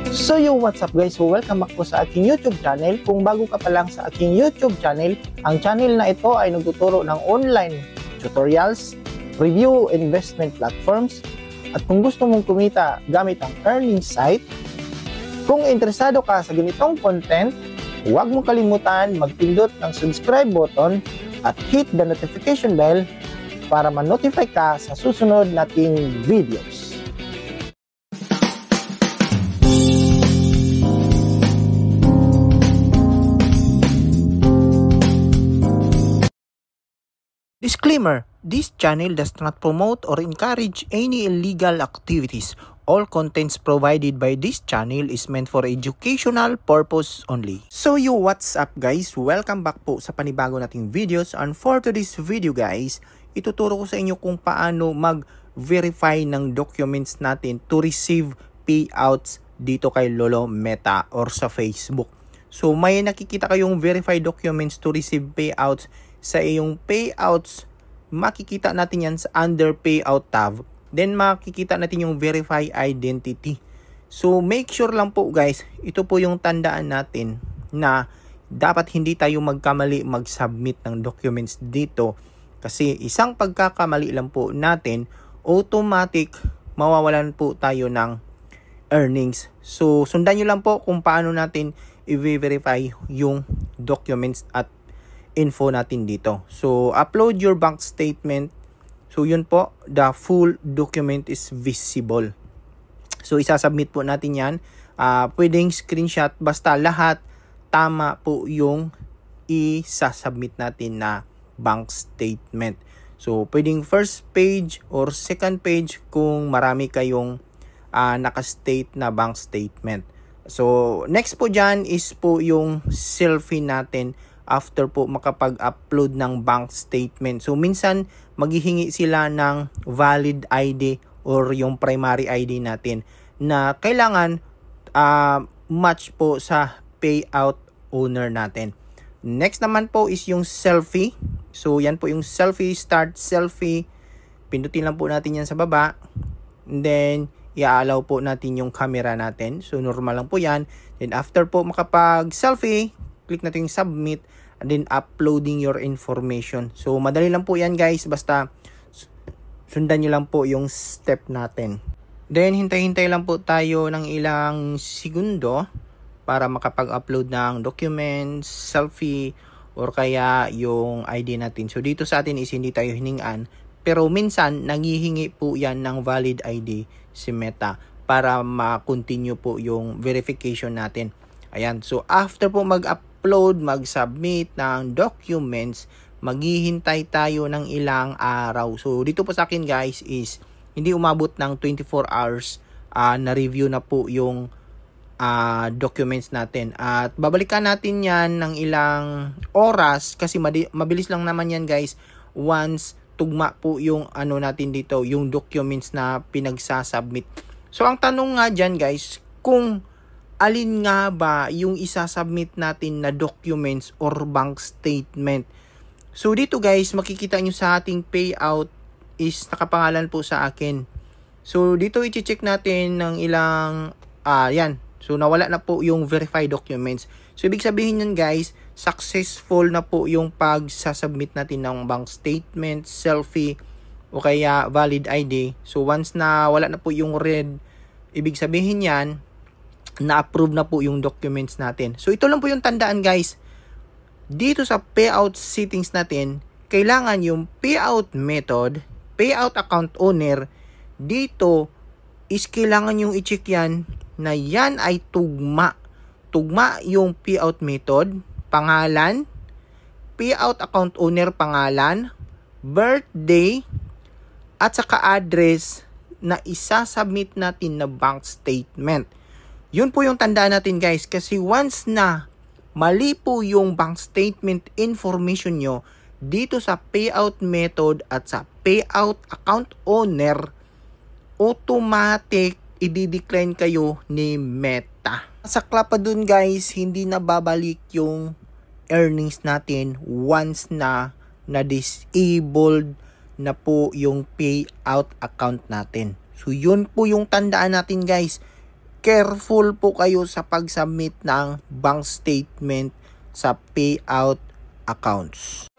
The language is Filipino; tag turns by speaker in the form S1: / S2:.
S1: So what's up guys? So welcome back po sa aking YouTube channel. Kung bago ka pa lang sa aking YouTube channel, ang channel na ito ay nagtuturo ng online tutorials, review investment platforms, at kung gusto mong kumita gamit ang earning site, kung interesado ka sa ganitong content, huwag mong kalimutan magpindot ng subscribe button at hit the notification bell para ma-notify ka sa susunod nating videos. Disclaimer: this channel does not promote or encourage any illegal activities. All contents provided by this channel is meant for educational purpose only. So what's up guys? Welcome back po sa panibago nating videos. And for today's video guys, ituturo ko sa inyo kung paano mag-verify ng documents natin to receive payouts dito kay Lolo Meta or sa Facebook. So may nakikita kayong verify documents to receive payouts. Sa iyong payouts, makikita natin yan sa under payout tab. Then makikita natin yung verify identity. So make sure lang po guys, ito po yung tandaan natin na dapat hindi tayo magkamali mag-submit ng documents dito. Kasi isang pagkakamali lang po natin, automatic mawawalan po tayo ng earnings. So sundan nyo lang po kung paano natin i-verify yung documents at info natin dito. So upload your bank statement. So yun po, the full document is visible. So isasubmit po natin yan. Pwedeng screenshot, basta lahat tama po yung isasubmit natin na bank statement. So pwedeng first page or second page kung marami kayong naka-state na bank statement. So next po dyan is po yung selfie natin after po makapag-upload ng bank statement. So minsan maghihingi sila ng valid ID or yung primary ID natin na kailangan match po sa payout owner natin. Next naman po is yung selfie. So yan po yung selfie, start selfie. Pindutin lang po natin yan sa baba. And then i-allow po natin yung camera natin. So normal lang po yan. Then after po makapag-selfie, click natin yung submit and then uploading your information. So madali lang po yan guys, basta sundan nyo lang po yung step natin. Then hintay-hintay lang po tayo ng ilang segundo para makapag-upload ng documents, selfie, or kaya yung ID natin. So dito sa atin is hindi tayo hiningaan, pero minsan naghihingi po yan ng valid ID si Meta para ma-continue po yung verification natin. Ayan, so after po mag-upload, mag-submit ng documents, maghihintay tayo ng ilang araw. So dito po sa akin guys is hindi umabot ng 24 hours na-review na po yung documents natin. At babalikan natin yan ng ilang oras kasi mabilis lang naman yan guys once tugma po yung ano natin dito, yung documents na pinagsasubmit. So ang tanong nga dyan guys, kung alin nga ba yung isasubmit natin na documents or bank statement. So dito guys, makikita nyo sa ating payout is nakapangalan po sa akin. So dito i-check natin ng ilang, yan. So nawala na po yung verify documents. So ibig sabihin yun guys, successful na po yung pagsasubmit natin ng bank statement, selfie, o kaya valid ID. So once na wala na po yung red, ibig sabihin yan, na-approve na po yung documents natin. So ito lang po yung tandaan guys. Dito sa payout settings natin, kailangan yung payout method, payout account owner, dito is kailangan yung i-check yan na yan ay tugma. Tugma yung payout method, pangalan, payout account owner pangalan, birthday, at saka address na isasubmit natin na bank statement. Yun po yung tandaan natin guys, kasi once na mali po yung bank statement information nyo dito sa payout method at sa payout account owner, automatic i-decline kayo ni Meta. Sa klapa dun guys, hindi na babalik yung earnings natin once na na-disabled na po yung payout account natin. So yun po yung tandaan natin guys. careful po kayo sa pag-submit ng bank statement sa payout accounts.